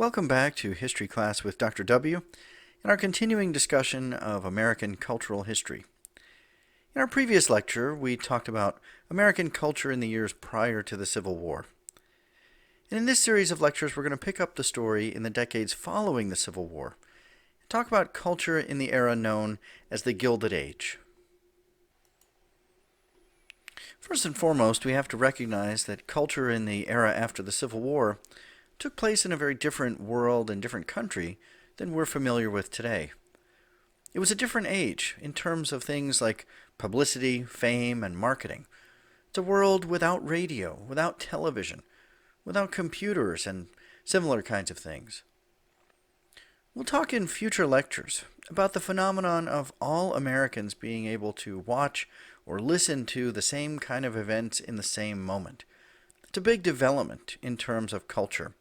Welcome back to History Class with Dr. W. in our continuing discussion of American cultural history. In our previous lecture, we talked about American culture in the years prior to the Civil War. And in this series of lectures, we're going to pick up the story in the decades following the Civil War and talk about culture in the era known as the Gilded Age. First and foremost, we have to recognize that culture in the era after the Civil War took place in a very different world and different country than we're familiar with today. It was a different age in terms of things like publicity, fame, and marketing. It's a world without radio, without television, without computers, and similar kinds of things. We'll talk in future lectures about the phenomenon of all Americans being able to watch or listen to the same kind of events in the same moment. It's a big development in terms of culture,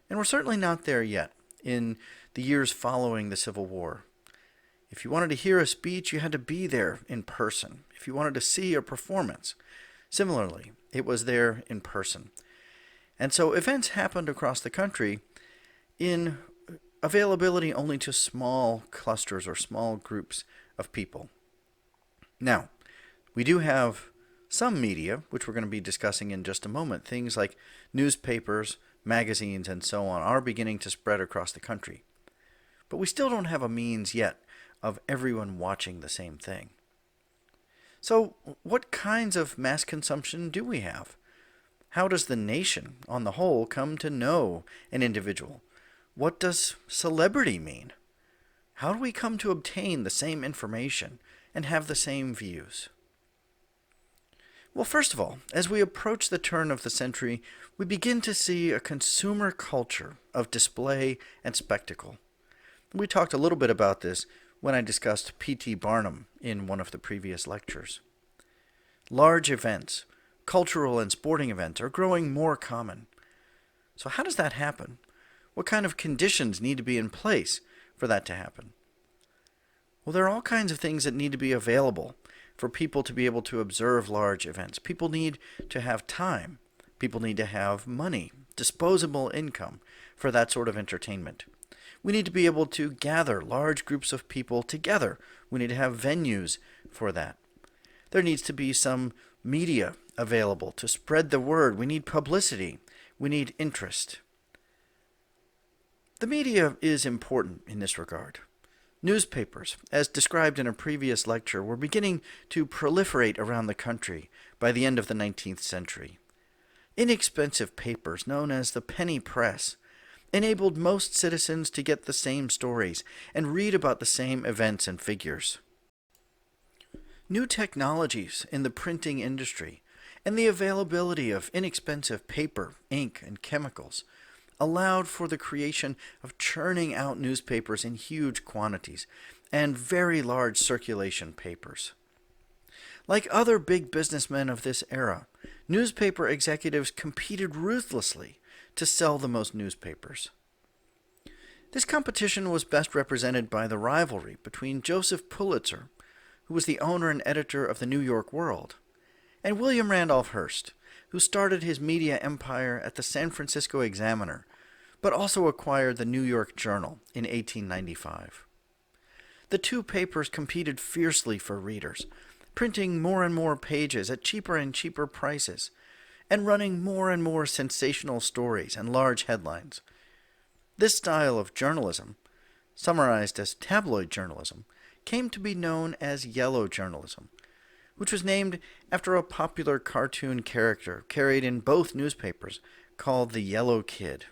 and we're certainly not there yet in the years following the Civil War. If you wanted to hear a speech, you had to be there in person. If you wanted to see a performance, similarly, it was there in person. And so events happened across the country in availability only to small clusters or small groups of people. Now, we do have some media, which we're going to be discussing in just a moment. Things like newspapers, magazines, and so on are beginning to spread across the country. But we still don't have a means yet of everyone watching the same thing. So, what kinds of mass consumption do we have? How does the nation, on the whole, come to know an individual? What does celebrity mean? How do we come to obtain the same information and have the same views? Well, first of all, as we approach the turn of the century, we begin to see a consumer culture of display and spectacle. We talked a little bit about this when I discussed P.T. Barnum in one of the previous lectures. Large events, cultural and sporting events, are growing more common. So how does that happen? What kind of conditions need to be in place for that to happen? Well, there are all kinds of things that need to be available for people to be able to observe large events. People need to have time. People need to have money, disposable income for that sort of entertainment. We need to be able to gather large groups of people together. We need to have venues for that. There needs to be some media available to spread the word. We need publicity. We need interest. The media is important in this regard. Newspapers, as described in a previous lecture, were beginning to proliferate around the country by the end of the 19th century. Inexpensive papers, known as the penny press, enabled most citizens to get the same stories and read about the same events and figures. New technologies in the printing industry and the availability of inexpensive paper, ink, and chemicals allowed for the creation of churning out newspapers in huge quantities and very large circulation papers. Like other big businessmen of this era, newspaper executives competed ruthlessly to sell the most newspapers. This competition was best represented by the rivalry between Joseph Pulitzer, who was the owner and editor of the New York World, and William Randolph Hearst, who started his media empire at the San Francisco Examiner, but also acquired the New York Journal in 1895. The two papers competed fiercely for readers, printing more and more pages at cheaper and cheaper prices, and running more and more sensational stories and large headlines. This style of journalism, summarized as tabloid journalism, came to be known as yellow journalism, which was named after a popular cartoon character carried in both newspapers called the Yellow Kid.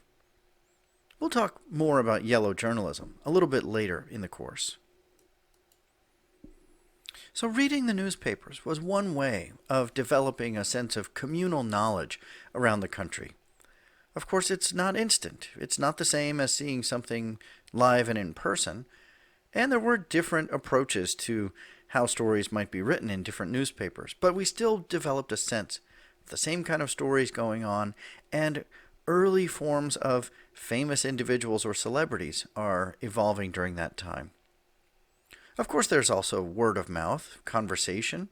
We'll talk more about yellow journalism a little bit later in the course. So reading the newspapers was one way of developing a sense of communal knowledge around the country. Of course, it's not instant. It's not the same as seeing something live and in person, and there were different approaches to how stories might be written in different newspapers, but we still developed a sense of the same kind of stories going on, and early forms of famous individuals or celebrities are evolving during that time. Of course, there's also word of mouth, conversation.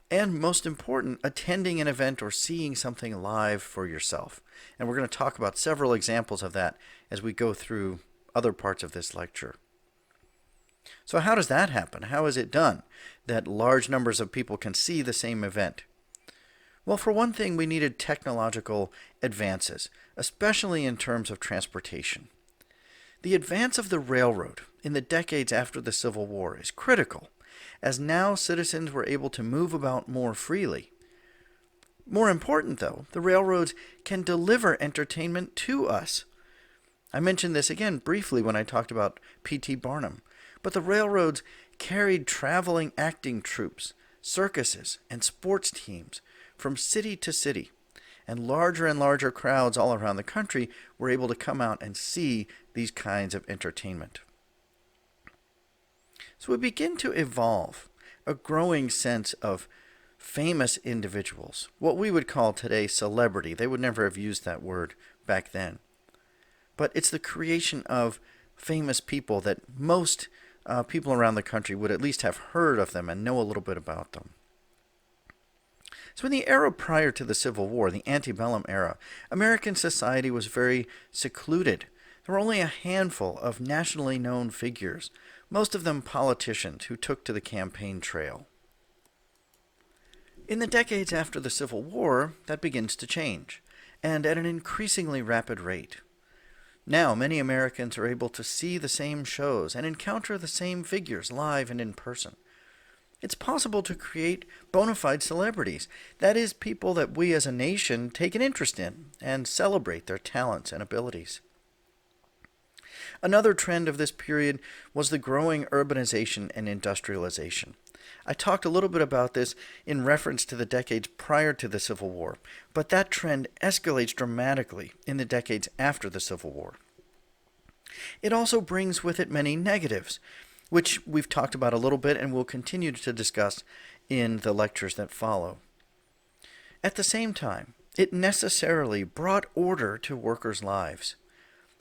and most important, attending an event or seeing something live for yourself. And we're going to talk about several examples of that as we go through other parts of this lecture. So how does that happen? How is it done that large numbers of people can see the same event? Well, for one thing, we needed technological advances, especially in terms of transportation. The advance of the railroad in the decades after the Civil War is critical, as now citizens were able to move about more freely. More important, though, the railroads can deliver entertainment to us. I mentioned this again briefly when I talked about P.T. Barnum, but the railroads carried traveling acting troupes, circuses, and sports teams from city to city, and larger crowds all around the country were able to come out and see these kinds of entertainment. So we begin to evolve a growing sense of famous individuals, what we would call today celebrity. They would never have used that word back then. But it's the creation of famous people that most people around the country would at least have heard of them and know a little bit about them. So in the era prior to the Civil War, the antebellum era, American society was very secluded. There were only a handful of nationally known figures, most of them politicians who took to the campaign trail. In the decades after the Civil War, that begins to change, and at an increasingly rapid rate. Now, many Americans are able to see the same shows and encounter the same figures live and in person. It's possible to create bona fide celebrities, that is, people that we as a nation take an interest in and celebrate their talents and abilities. Another trend of this period was the growing urbanization and industrialization. I talked a little bit about this in reference to the decades prior to the Civil War, but that trend escalates dramatically in the decades after the Civil War. It also brings with it many negatives, which we've talked about a little bit and will continue to discuss in the lectures that follow. At the same time, it necessarily brought order to workers' lives.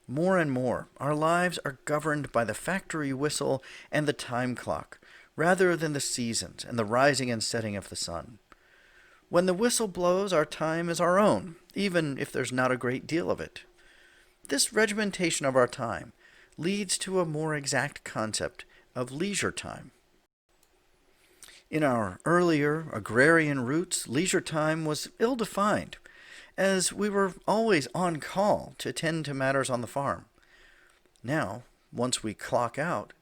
More and more, our lives are governed by the factory whistle and the time clock, rather than the seasons and the rising and setting of the sun. When the whistle blows, our time is our own, even if there's not a great deal of it. This regimentation of our time leads to a more exact concept of leisure time. In our earlier agrarian roots, leisure time was ill-defined, as we were always on call to tend to matters on the farm. Now, once we clock out,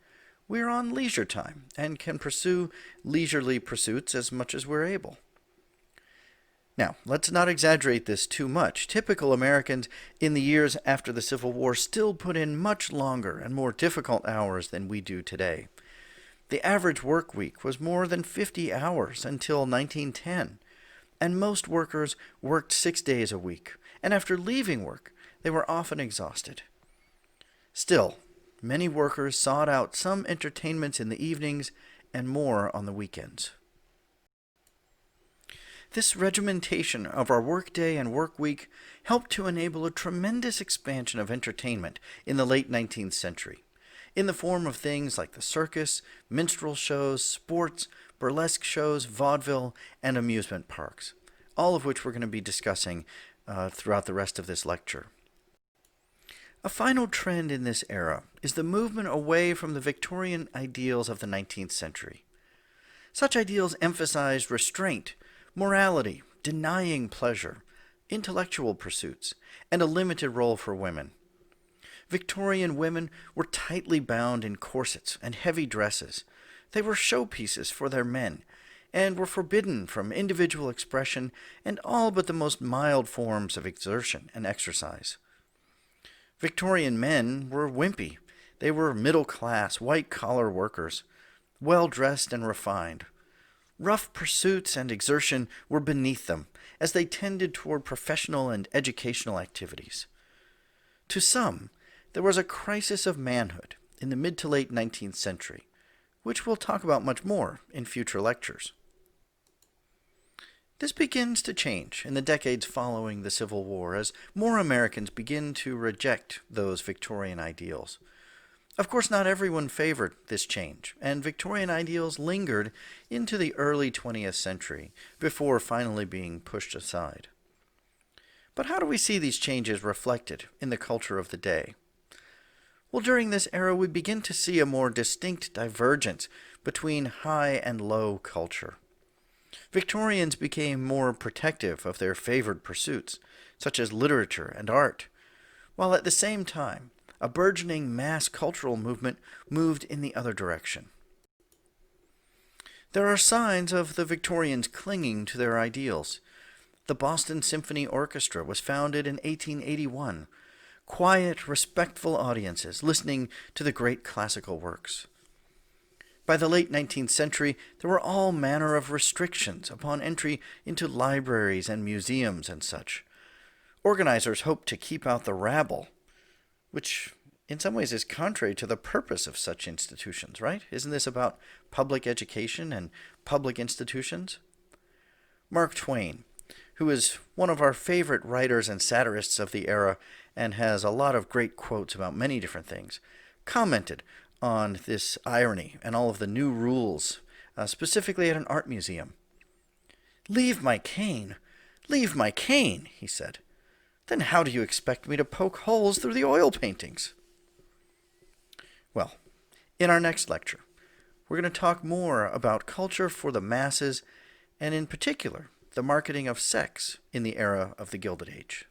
we're on leisure time and can pursue leisurely pursuits as much as we're able. Now, let's not exaggerate this too much. Typical Americans in the years after the Civil War still put in much longer and more difficult hours than we do today. The average work week was more than 50 hours until 1910, and most workers worked 6 days a week, and after leaving work, they were often exhausted. Still, many workers sought out some entertainments in the evenings and more on the weekends. This regimentation of our workday and work week helped to enable a tremendous expansion of entertainment in the late 19th century, in the form of things like the circus, minstrel shows, sports, burlesque shows, vaudeville, and amusement parks, all of which we're going to be discussing throughout the rest of this lecture. A final trend in this era is the movement away from the Victorian ideals of the 19th century. Such ideals emphasized restraint, morality, denying pleasure, intellectual pursuits, and a limited role for women. Victorian women were tightly bound in corsets and heavy dresses. They were showpieces for their men, and were forbidden from individual expression and all but the most mild forms of exertion and exercise. Victorian men were wimpy. They were middle-class, white-collar workers, well-dressed and refined. Rough pursuits and exertion were beneath them, as they tended toward professional and educational activities. To some, there was a crisis of manhood in the mid to late 19th century, which we'll talk about much more in future lectures. This begins to change in the decades following the Civil War as more Americans begin to reject those Victorian ideals. Of course, not everyone favored this change, and Victorian ideals lingered into the early 20th century before finally being pushed aside. But how do we see these changes reflected in the culture of the day? Well, during this era, we begin to see a more distinct divergence between high and low culture. Victorians became more protective of their favored pursuits, such as literature and art, while at the same time, a burgeoning mass cultural movement moved in the other direction. There are signs of the Victorians clinging to their ideals. The Boston Symphony Orchestra was founded in 1881. Quiet, respectful audiences listening to the great classical works. By the late 19th century, there were all manner of restrictions upon entry into libraries and museums and such. Organizers hoped to keep out the rabble, which in some ways is contrary to the purpose of such institutions, right? Isn't this about public education and public institutions? Mark Twain, who is one of our favorite writers and satirists of the era and has a lot of great quotes about many different things, commented on this irony and all of the new rules, specifically at an art museum. "Leave my cane! Leave my cane!" he said. "Then how do you expect me to poke holes through the oil paintings?" Well, in our next lecture, we're going to talk more about culture for the masses and in particular, the marketing of sex in the era of the Gilded Age.